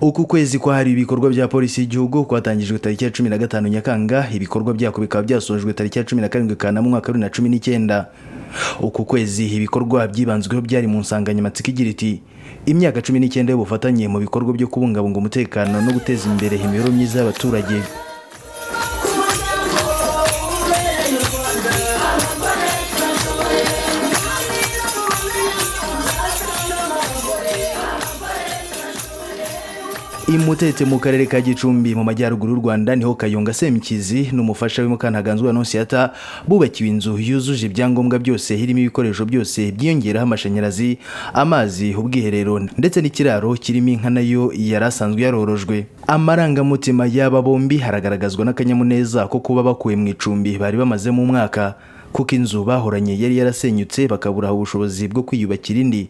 Uku kwezi kwahariwe ibikorwa bya polisi y'igihugu kwatangijwe tariki ya 15 Nyakanga, ibikorwa byako bikaba byasojwe tariki ya 17 Kanama mu mwaka wa 2019. Uku kwezi ibikorwa byibanzweho byari mu nsanganyamatsiko igira iti imyaka 19 y'ubufatanye mu bikorwa byo kubungabunga umutekano no guteza imbere imibereho myiza y'abaturage. Imutete mu karere ka Gicumbi mu majyaruguru y'u Rwanda niho Kayonga Semkizi n'umufasha we Mukantaganzwa Annonciata bubakiwe inzu yuzuje ibyangombwa byose hirimo ibikoresho byose byiyongeraho amashanyarazi, amazi, ubwiherero ndetse n'ikiraro kirimo inka nayo yarasanzwe yarorojwe. Amarangamutima y'aba bombi haragaragazwa n'akanyamuneza ko kuba bakuwe mu icumbi bari bamaze mu mwaka, kuko inzu bahoranye yari yarasenyutse bakabura ubushobozi bwo kwiyubakira indi.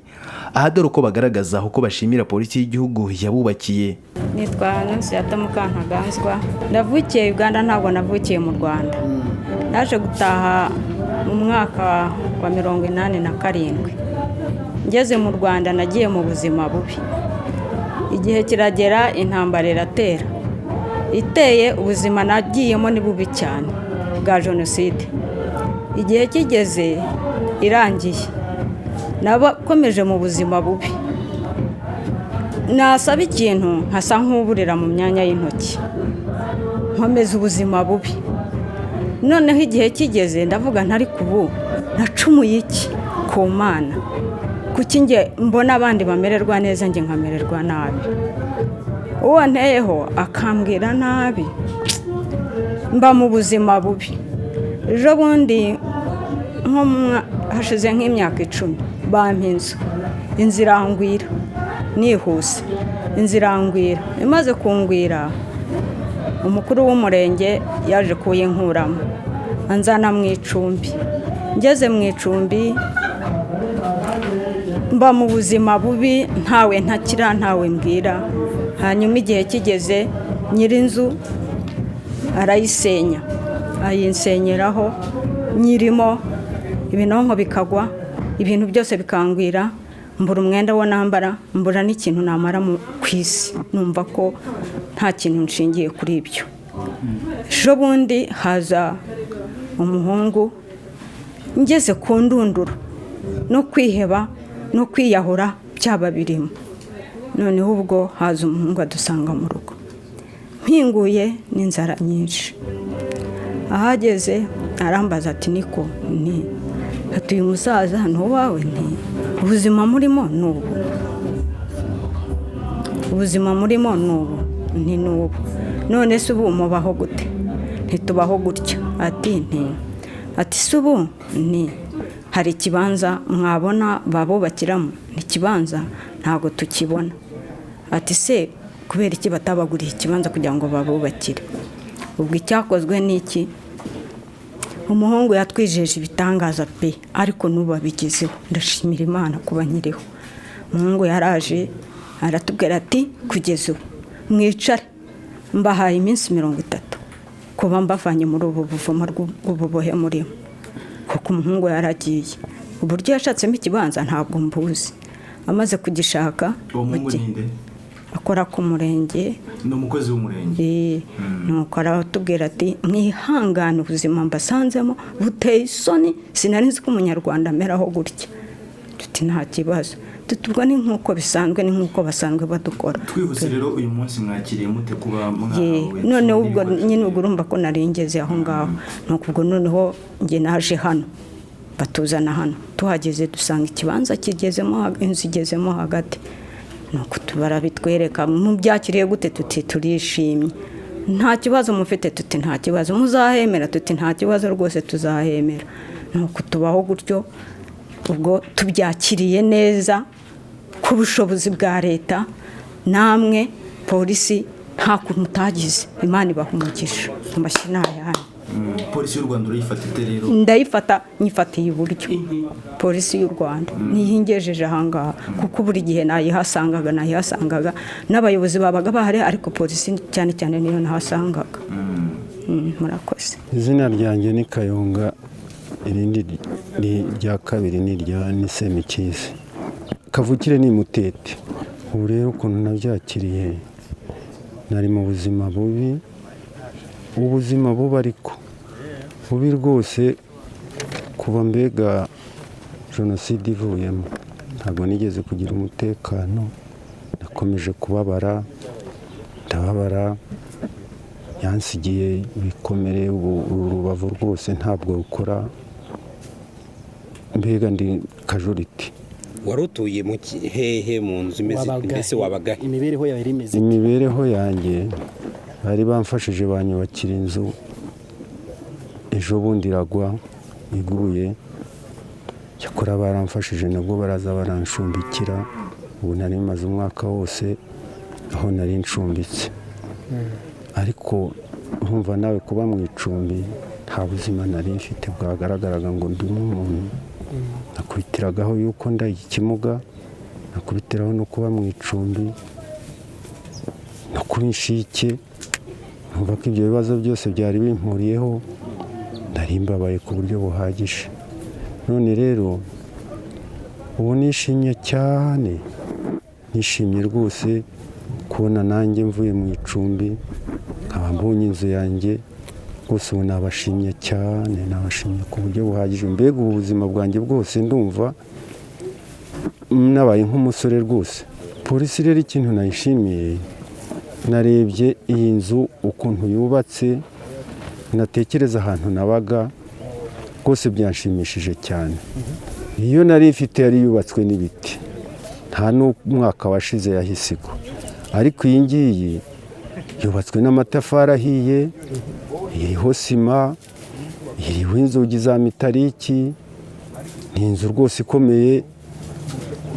Aha dore uko bagaragaza uko bashimira polisi y'igihugu yabubakiye. Nitwa Annonciata Mukantaganzwa, ndavukiye Uganda, ntabwo navukiye mu Rwanda. Naje gutaha mu mwaka wa 87. Ngeze mu Rwanda nagiye mu buzima bubi. Igihe kiragera intambara iratera. Iteye ubuzima nagiyemo ni bubi cyane bwa jenoside. Igihe kigeze irangiye nabakomeje mu buzima bubi. Nasaba ikintu nkasa nk'uburira mu myanya y'intoki, nkomeza ubuzima bubi. Noneho igihe kigeze ndavuga ntari kubu nacumuye iki ku Mana, kuki nge mbona abandi bamererwa neza nge nkamererwa nabi. Uwo nteyeho akambwira nabi, mba mu buzima bubi. Ejo bundi nko hashize nk'imyaka 10 bampa inzu irangwira nihuse. Inzu irangwira, imaze kungwira umukuru w'umurenge yaje kuyinkuramo anzana mu icumbi. Ngeze mu icumbi mba mu buzima bubi, ntawe ntakira ntawe mbwira. Hanyuma igihe kigeze nyirinzu arayisenya, ayinsenyeraho nyirimo, ibinonko bikagwa, ibintu byose bikangwira, mbura umwenda wo nambara, mbura n'ikintu namara ku isi. Numva ko nta kintu nshingiye kuri ibyo. Ejo bundi haza umuhungu, ngeze ku ndunduro no kwiheba no kwiyahura byaba birimo. Noneho ubwo haza umuhungu adusanga mu rugo, mpinguye n'inzara nyinshi. Ahageze arambaza ati niko ni ati uyu musaza ntuwawe nti ubuzima murimo nubu, ubuzima murimo nubu nti nubu, none se ubu mubaho gute? Ntitubaho gutya. Ati subu ni hari ikibanza mwabona babubakiramo? N'ikibanza ntago tukibona. Ati se kubera iki batabaguriye ikibanza kugira ngo babubakire? Ubwo icyakozwe n'iki? Umuhungu yatwijeje ibitangaza pe, ariko nuba bigezeho. Ndashimira Imana kuba nkiriho. Umuhungu yaraje aratubwira ati kugeza ubu mwicare, mbahaye iminsi 30 kuba mbavanye muri ubu buvuma bw'ububohe murimo. Kuko umuhungu yaragiye. Uburyo yashatsemo ikibanza ntabwo mbuzi. Amaze kugishaka, akora ku murenge, no mukozi w'umurenge. Nuko aratubwira ati mwihangane ubuzima mbasanzemo buteye isoni, sinari nzi ko umunyarwanda ameraho gutya. Tuti nta kibazo, tutubwo ni nkuko bisanzwe, ni nkuko basanzwe badukora. Twihuse rero uyu munsi mwakiriye mute kuba mwahawe? None ubwo nyine urumva ko naringeze aho ngaho. Nuko ubwo noneho nge naje hano, batuzana hano. Tuhageze dusanga ikibanza kigezemo, inzu igezemo hagati. Nuko tubara bitwereka mu byakiriye gute? Tuti turishimye. Nta kibazo mufite? Tuti nta kibazo. Muzahemera? Tuti nta kibazo rwose tuzahemera. Nuko tubaho gutyo. Ubwo tubyakiriye neza ku bushobozi bwa leta, namwe polisi nta kuntu mutagize. Imana ibahumugisha amashyi n'ayandi. Polisi y'u Rwanda urayifata ite rero? Ndayifata nyifatiye iburyo. Polisi y'u Rwanda nihingejeje ahangaha, kuko buri gihe nayihasangaga n'abayobozi babaga bahari, ariko polisi cyane cyane niyo nahasangaga. Murakoze. Izina ryanjye ni Kayonga, irindi rya kabiri ni rya Semkizi. Kavukire ni Mutete. Ubu rero ukuntu nabyakiriye nari mu buzima bubi, ubuzima bubi ariko bubi rwose, kuva mbega jenoside ivuyemo ntabwo nigeze kugira umutekano, nakomeje kubabara, ndababara, yansigiye ibikomere, uru rubavu rwose ntabwo rukora, mbega ndi kajuriti. wari utuye mu hehe mu nzu imeze mbese wabaga imibereho yawe imeze? Imibereho yanjye bari bamfashije banyubakira inzu, ejo bundi iragwa iguye, cyakora baramfashije nabwo baraza barancumbikira, ubu nari maze umwaka wose aho nari ncumbitse. Ariko urumva nawe kuba mu icumbi nta buzima nari mfite bwagaragaraga ngo ndi umuntu, nakubitiragaho yuko ndaye ikimuga, nakubitiraho no kuba mu icumbi no kuba inshike, numva ko ibyo bibazo byose byari bimpuriyeho, nari mbabaye ku buryo buhagije. None rero ubu nishimye cyane, nishimye rwose kubona nanjye mvuye mu icumbi nkaba mbonye inzu yanjye, rwose ubu nabashimye cyane, nabashimye ku buryo buhagije. Mbega ubu buzima bwanjye bwose ndumva nabaye nk'umusore rwose. Polisi rero ikintu nayishimiye, narebye iyi nzu ukuntu yubatse, natekereza ahantu nabaga, rwose byanshimishije cyane. Iyo nari ifite yari yubatswe n'ibiti, nta n'umwaka washize yahise igwa, ariko iyi ngiyi yubatswe n'amatafari ahiye, iriho sima, iriho inzugi za mitariki, ni inzu rwose ikomeye,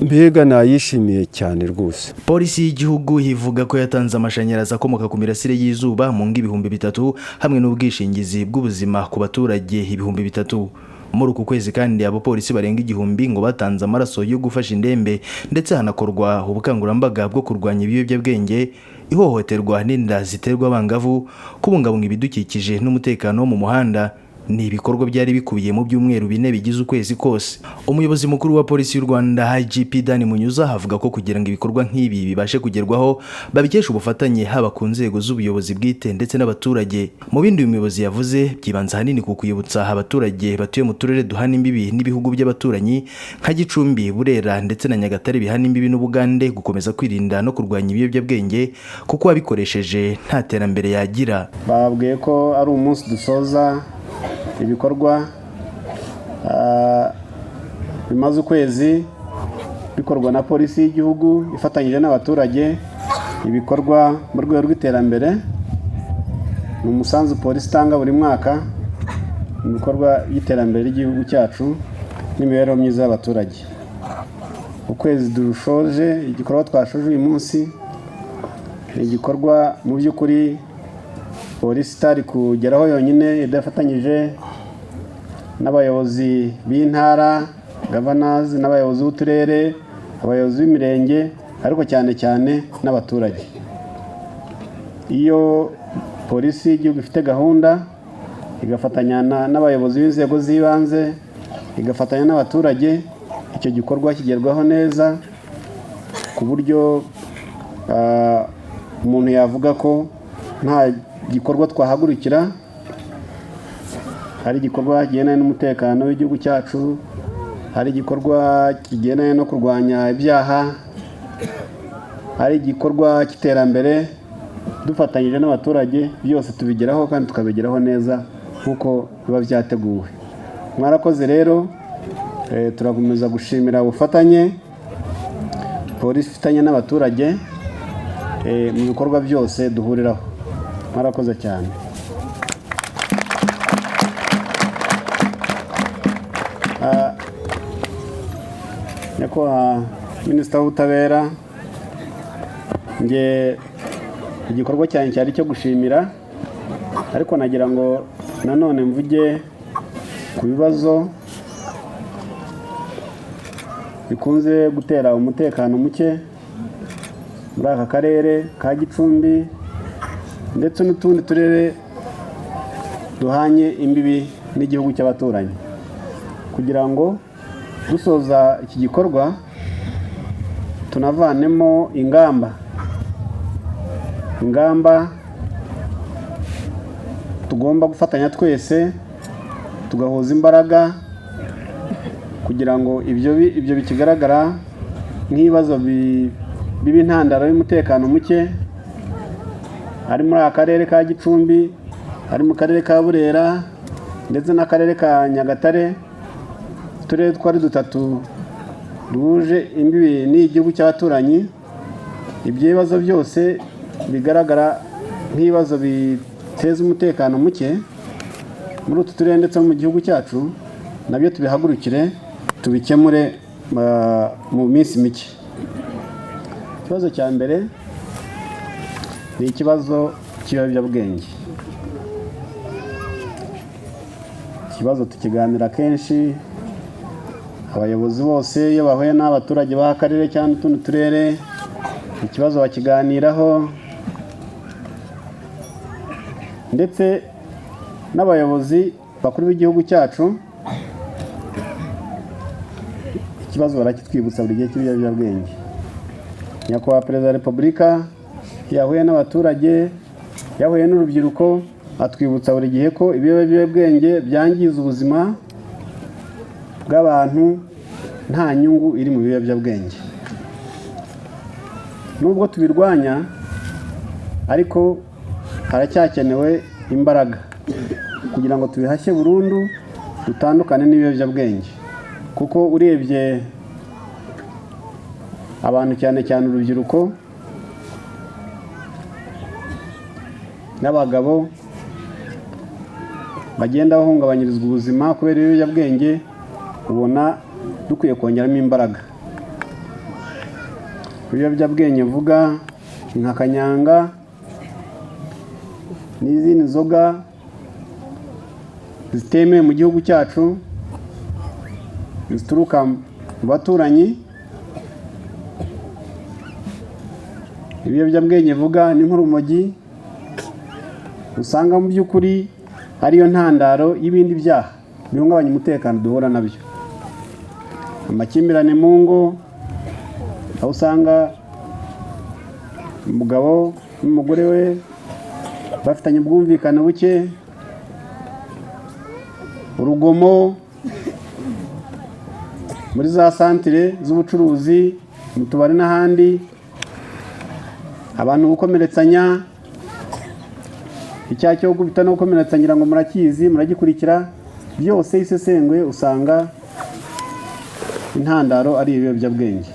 mbega nayishimiye cyane rwose. Polisi y'igihugu ivuga ko yatanze amashanyarazi akomoka ku mirasire y'izuba mu ngo 3,000 hamwe n'ubwishingizi bw'ubuzima ku baturage 3,000. Muri uku kwezi kandi abapolisi barenga 1,000 ngo batanze amaraso yo gufasha indembe, ndetse hanakorwa ubukangurambaga bwo kurwanya ibiyobyabwenge, ihohoterwa n'inda ziterwa abangavu, kubungabunga ibidukikije n'umutekano wo mu muhanda. Ni ibikorwa byari bikubiye mu byumweru 4 bigize ukwezi kose. Umuyobozi mukuru wa polisi y'u Rwanda IGP Dani Munyuza avuga ko kugira ngo ibikorwa nk'ibi bibashe kugerwaho babikesha ubufatanye haba ku nzego z'ubuyobozi bwite ndetse n'abaturage. Mu bindi umuyobozi yavuze byibanza hanini ku kuyibutsa abaturage batuye mu turere duhana imbibi n'ibihugu by'abaturanyi nka Gicumbi, Burera ndetse na Nyagatare bihana imbibi n'Ubugande gukomeza kwirinda no kurwanya ibiyobyabwenge kuko abikoresheje nta terambere yagira. Babwiye ko ari umunsi dusoza ibikorwa bimaze ukwezi bikorwa na polisi y'igihugu ifatanyije n'abaturage, ibikorwa mu rwego rw'iterambere. Ni umusanzu polisi itanga buri mwaka mu bikorwa by'iterambere ry'igihugu cyacu n'imibereho myiza y'abaturage. Ukwezi dushoje, igikorwa twashoje uyu munsi ni igikorwa mu by'ukuri polisi itari kugeraho yonyine, idafatanyije n'abayobozi b'intara, governors, n'abayobozi b'uturere, abayobozi b'imirenge, ariko cyane cyane n'abaturage. Iyo polisi y'igihugu ifite gahunda igafatanya n'abayobozi b'inzego z'ibanze, igafatanya n'abaturage, icyo gikorwa kigerwaho neza ku buryo umuntu yavuga ko nta gikorwa twahagurukira, hari igikorwa kigendanye n'umutekano w'igihugu cyacu, hari igikorwa kigendanye no kurwanya ibyaha, hari igikorwa cy'iterambere, dufatanyije n'abaturage byose tubigeraho kandi tukabigeraho neza nk'uko biba byateguwe. Mwarakoze rero, turakomeza gushimira ubufatanye polisi ifitanye n'abaturage mu bikorwa byose duhuriraho. Mwarakoze cyane. Nyakubahwa Minisitiri w'Ubutabera, nge igikorwa cyane cyari cyo gushimira, ariko nagira ngo nanone mvuge ku bibazo bikunze gutera umutekano muke muri aka karere ka Gicumbi ndetse n'utundi turere duhanye imbibi n'igihugu cy'abaturanyi, kugira ngo dusoza iki gikorwa tunavanemo ingamba ingamba tugomba gufatanya twese tugahuza imbaraga kugira ngo ibyo bikigaragara nk'ibibazo biba intandaro y'umutekano muke ari muri akarere ka Gicumbi, ari mu karere ka Burera ndetse n'akarere ka Nyagatare, uturere twari dutatu duhuje imbibi n'igihugu cy'abaturanyi. Ibyo bibazo byose bigaragara nk'ibibazo biteza umutekano muke muri utu turere ndetse no mu gihugu cyacu, nabyo tubihagurukire tubikemure mu minsi mike. Ikibazo cya mbere ni ikibazo cy'ibiyobyabwenge. Ikibazo tukiganira kenshi, abayobozi bose iyo bahuye n'abaturage b'akarere cyangwa n'utundi turere, ikibazo bakiganiraho, ndetse n'abayobozi bakuru b'igihugu cyacu ikibazo barakitwibutsa buri gihe cy'ibiyobyabwenge. Nyakubahwa Perezida wa Repubulika yahuye n'abaturage, yahuye n'urubyiruko, atwibutsa buri gihe ko ibiyobyabwenge byangiza ubuzima bw'abantu, nta nyungu iri mu biyobyabwenge. Nubwo tubirwanya ariko haracyakenewe imbaraga kugira ngo tubihashye burundu, dutandukane n'ibiyobyabwenge. Kuko urebye abantu cyane cyane urubyiruko n'abagabo bagenda bahungabanyirizwa ubuzima kubera ibiyobyabwenge, ubona dukwiye kongeramo imbaraga. Ibiyobyabwenge mvuga nka kanyanga n'izindi nzoga zitemewe mu gihugu cyacu zituruka mu baturanyi. Ibiyobyabwenge mvuga ni nk'urumogi, usanga mu by'ukuri ariyo ntandaro y'ibindi byaha bihungabanya umutekano duhura nabyo. Amakimbirane mu ngo, aho usanga umugabo n'umugore we bafitanye ubwumvikane buke, urugomo muri za santire z'ubucuruzi, mu tubari n'ahandi, abantu gukomeretsanya, icyaha cyo gukubita no gukomeretsa ngira ngo murakizi, muragikurikira. Byose isesengwe usanga intandaro ari ibiyobyabwenge,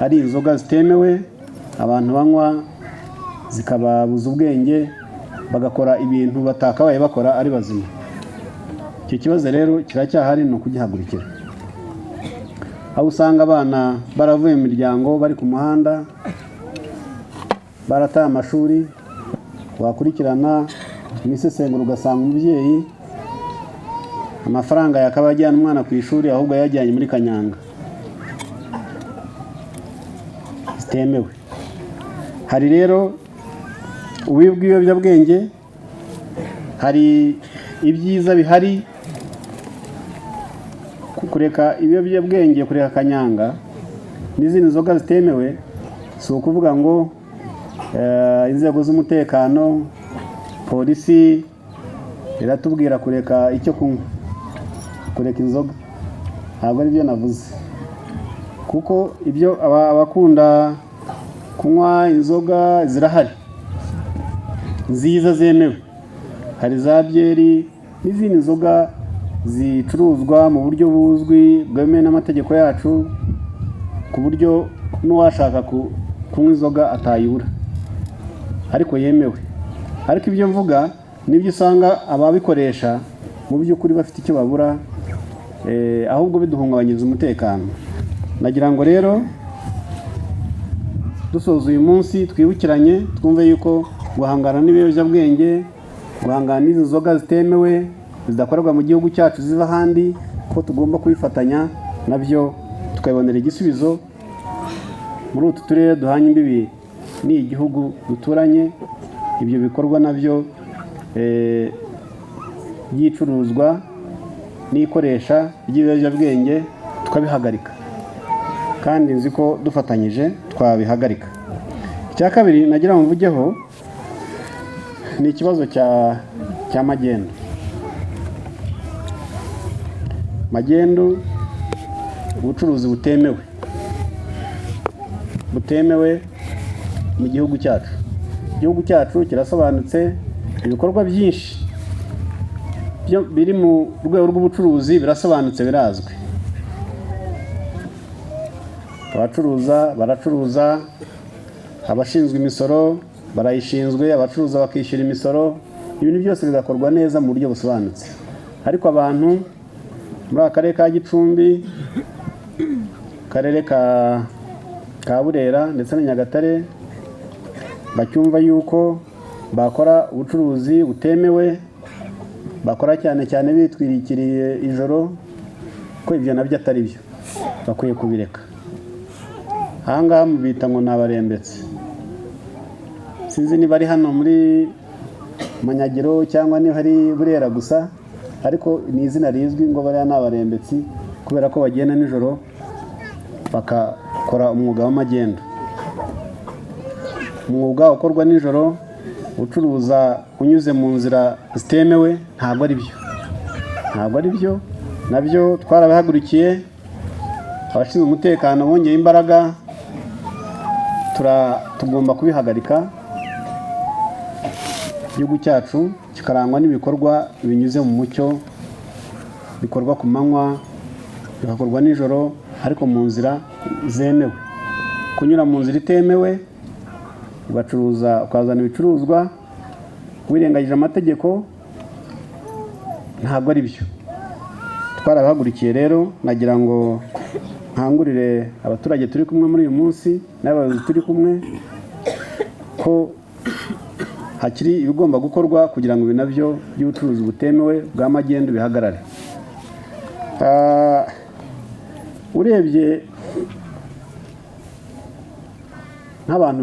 ari inzoga zitemewe abantu banywa zikababuza ubwenge, bagakora ibintu batakabaye bakora ari bazima. Icyo kibazo rero kiracyahari, ni ukugihagurukira. Aho usanga abana baravuye mu miryango bari ku muhanda, barataye amashuri, wakurikirana imisesenguro ugasanga umubyeyi amafaranga yakaba ajyana umwana ku ishuri, ahubwo yajyanye muri kanyanga zitemewe. Hari rero ububi bw'ibiyobyabwenge, hari ibyiza bihari. Kureka ibiyobyabwenge, kureka kanyanga n'izindi nzoga zitemewe, si ukuvuga ngo inzego z'umutekano, polisi iratubwira kureka icyo kunywa, kureka inzoga. Ntabwo ari byo navuze, kuko ibyo abakunda kunywa inzoga zirahari nziza zemewe. Hari za byeri n'izindi nzoga zicuruzwa mu buryo buzwi bwemewe n'amategeko yacu, ku buryo n'uwashaka kunywa inzoga atayibura ariko yemewe. Ariko ibyo mvuga nibyo usanga ababikoresha mu by'ukuri bafite icyo babura, ahubwo biduhungabanyiriza umutekano. Nagira ngo rero dusoza uyu munsi twibukiranye, twumve yuko guhangana n'ibiyobyabwenge, guhangana n'izi nzoga zitemewe zidakorerwa mu gihugu cyacu ziva ahandi, ko tugomba kubifatanya nabyo tukabibonera igisubizo muri utu turere duhanye imbibi n'igihugu duturanye. Ibyo bikorwa nabyo by'icuruzwa n'ikoresha ry'ibiyobyabwenge tukabihagarika, kandi nzi ko dufatanyije twabihagarika. Icya kabiri nagira ngo mvugeho ni ikibazo cya magendu. Magendu, ubucuruzi butemewe mu gihugu cyacu. Igihugu cyacu kirasobanutse, ibikorwa byinshi biri mu rwego rw'ubucuruzi birasobanutse, birazwi. Abacuruza baracuruza, abashinzwe imisoro barayishinzwe, abacuruza bakishyura imisoro, ibintu byose bigakorwa neza mu buryo busobanutse. Ariko abantu muri akarere ka Gicumbi, akarere ka Burera ndetse na Nyagatare bacyumva yuko bakora ubucuruzi butemewe, bakora cyane cyane bitwirikiriye ijoro, ko ibyo nabyo atari byo, bakwiye kubireka. Ahangaha mubita ngo ni abarembetsi. Sinzi niba ari hano muri Manyagiro cyangwa niba hari Burera gusa, ariko ni izina rizwi ngo bariya ni abarembetsi, kubera ko bagenda nijoro bakakora umwuga w'amagendo. Umwuga ukorwa nijoro, ucuruza unyuze mu nzira zitemewe, ntabwo ari byo. Nabyo twarabihagurukiye, abashinzwe umutekano bongeye imbaraga, tugomba kubihagarika. Igihugu cyacu kikarangwa n'ibikorwa binyuze mu mucyo, bikorwa ku manywa, bigakorwa nijoro, ariko mu nzira zemewe. Kunyura mu nzira itemewe, ugacuruza ukazana ibicuruzwa wirengagije amategeko, ntabwo ari byo. Twarabihagurukiye rero, nagira ngo nkangurire abaturage turi kumwe muri uyu munsi n'abayobozi turi kumwe ko hakiri ibigomba gukorwa kugira ngo ibi nabyo by'ubucuruzi butemewe bwa magendu bihagarare. Urebye nk'abantu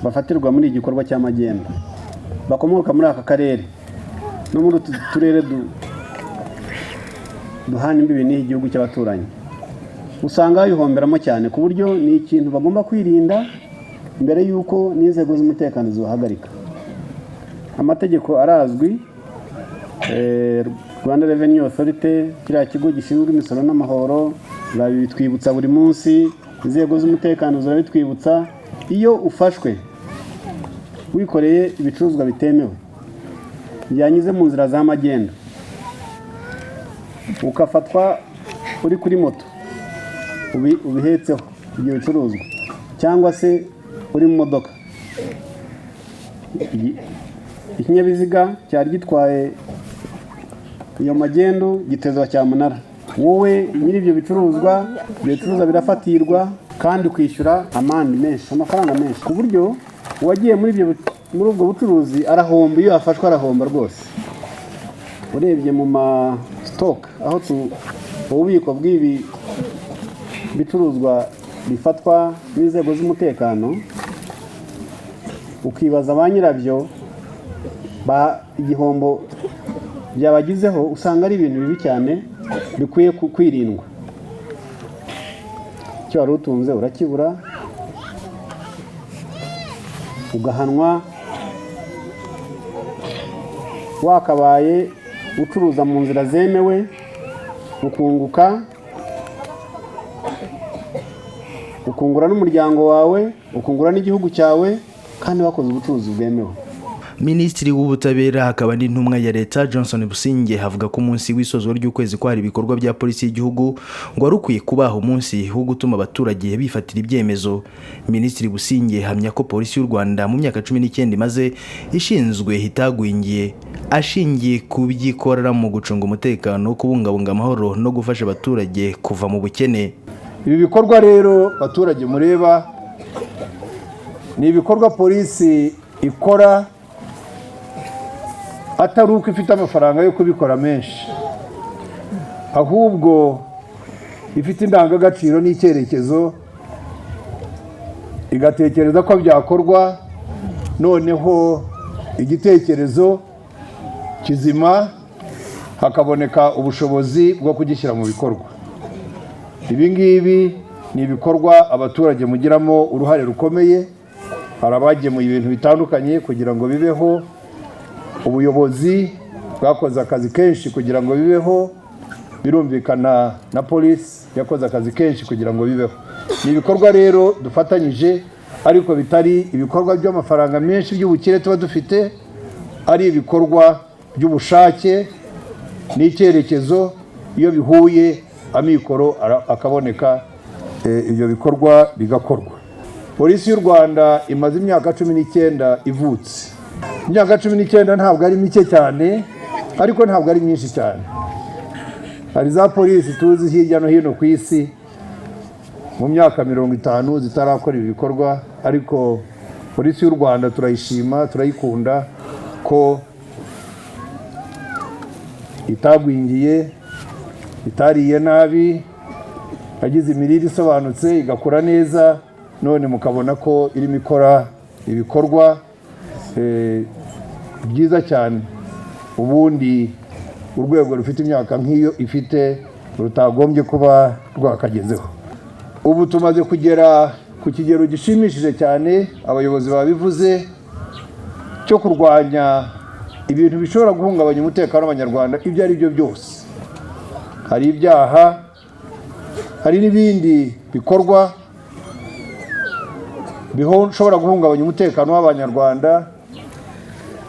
bafatirwa muri iki gikorwa cy'amagendo, bakomoka muri aka karere no muri utu turere duhana imbibi n'iyi gihugu cy'abaturanyi, usanga bihomberamo cyane, ku buryo ni ikintu bagomba kwirinda mbere y'uko n'inzego z'umutekano zibahagarika. Amategeko arazwi, Rwanda Revenue Authority, kiriya kigo gishinzwe imisoro n'amahoro, babitwibutsa buri munsi, inzego z'umutekano zirabitwibutsa. Iyo ufashwe wikoreye ibicuruzwa bitemewe byanyuze mu nzira za magendu, ukafatwa uri kuri moto ubihetseho ibyo bicuruzwa, cyangwa se uri mu modoka, ikinyabiziga cyari gitwaye iyo magendu gitezwa cyamunara. Wowe nyiri ibyo bicuruzwa birafatirwa, kandi ukishyura amande menshi, amafaranga menshi, ku buryo uwagiye muri ubwo bucuruzi arahomba. Iyo afashwe arahomba rwose. Urebye mu masitoke, aho ububiko bw'ibi bicuruzwa bifatwa n'inzego z'umutekano, ukibaza ba nyirabyo igihombo byabagizeho, usanga ari ibintu bibi cyane bikwiye kwirindwa. Icyo wari utunze urakibura, ugahanwa. Wakabaye ucuruza mu nzira zemewe, ukunguka, ukungura n'umuryango wawe, ukungura n'igihugu cyawe, kandi wakoze ubucuruzi bwemewe. Minisitiri w'ubutabera hakaba n'intumwa ya leta Johnson Businge havuga ko umunsi w'isozwa ry'ukwezi kwari ibikorwa bya polisi y'igihugu ngo wari ukwiye kubaho umunsi wo gutuma abaturage bifatira ibyemezo. Minisitiri Businge hamya ko polisi y'u Rwanda mu myaka 19 imaze ishinzwe hitagwingiye, ashingiye ku byikorera mu gucunga umutekano, kubungabunga amahoro no gufasha abaturage kuva mu bukene. Ibi bikorwa rero abaturage mureba ni ibikorwa polisi ikora atari uko ifite amafaranga yo kubikora menshi, ahubwo ifite indangagaciro n'icyerekezo, igatekereza ko byakorwa, noneho igitekerezo kizima hakaboneka ubushobozi bwo kugishyira mu bikorwa. Ibi ngibi ni ibikorwa abaturage mugiramo uruhare rukomeye, hari abagemuye ibintu bitandukanye kugira ngo bibeho, ubuyobozi bwakoze akazi kenshi kugira ngo bibeho, birumvikana na polisi yakoze akazi kenshi kugira ngo bibeho. Ni ibikorwa rero dufatanyije, ariko bitari ibikorwa by'amafaranga menshi by'ubukire tuba dufite, ari ibikorwa by'ubushake n'icyerekezo. Iyo bihuye amikoro akaboneka, ibyo bikorwa bigakorwa. Polisi y'u Rwanda imaze imyaka 19 ivutse. Imyaka 19 ntabwo ari mike cyane, ariko ntabwo ari myinshi cyane. Hari za polisi tuzi hirya no hino ku isi mu myaka 50 zitarakora ibikorwa, ariko polisi y'u Rwanda turayishima, turayikunda ko itagwingiye, itariye nabi, yagize imirire isobanutse, igakora neza, none mukabona ko irimo ikora ibikorwa byiza cyane. Ubundi urwego rufite imyaka nk'iyo ifite rutagombye kuba rwakagezeho. Ubu tumaze kugera ku kigero gishimishije cyane, abayobozi babivuze, cyo kurwanya ibintu bishobora guhungabanya umutekano w'Abanyarwanda ibyo ari byo byose. Hari ibyaha, hari n'ibindi bikorwa bishobora guhungabanya umutekano w'Abanyarwanda.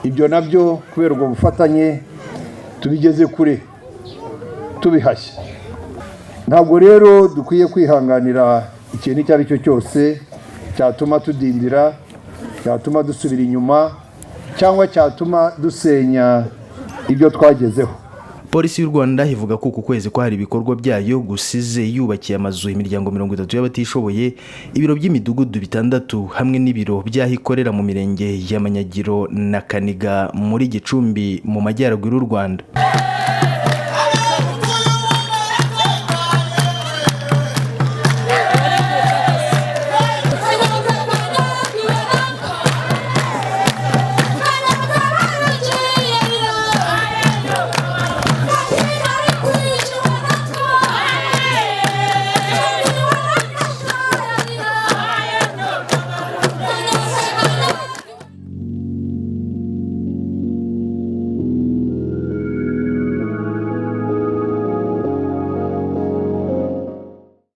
Ibyo nabyo kubera ubwo bufatanye tubigeze kure, tubihashya. Ntabwo rero dukwiye kwihanganira ikintu icyo ari cyo cyose cyatuma tudindira, cyatuma dusubira inyuma, cyangwa cyatuma dusenya ibyo twagezeho. Polisi y'u Rwanda ivuga ko ku kwezi ko hari ibikorwa byayo gusize yubakiye amazu imiryango 30 y'abatishoboye, ibiro by'imidugudu 6 hamwe n'ibiro byaho ikorera mu mirenge ya Manyagiro na Kaniga muri Gicumbi mu majyaruguru y'u Rwanda.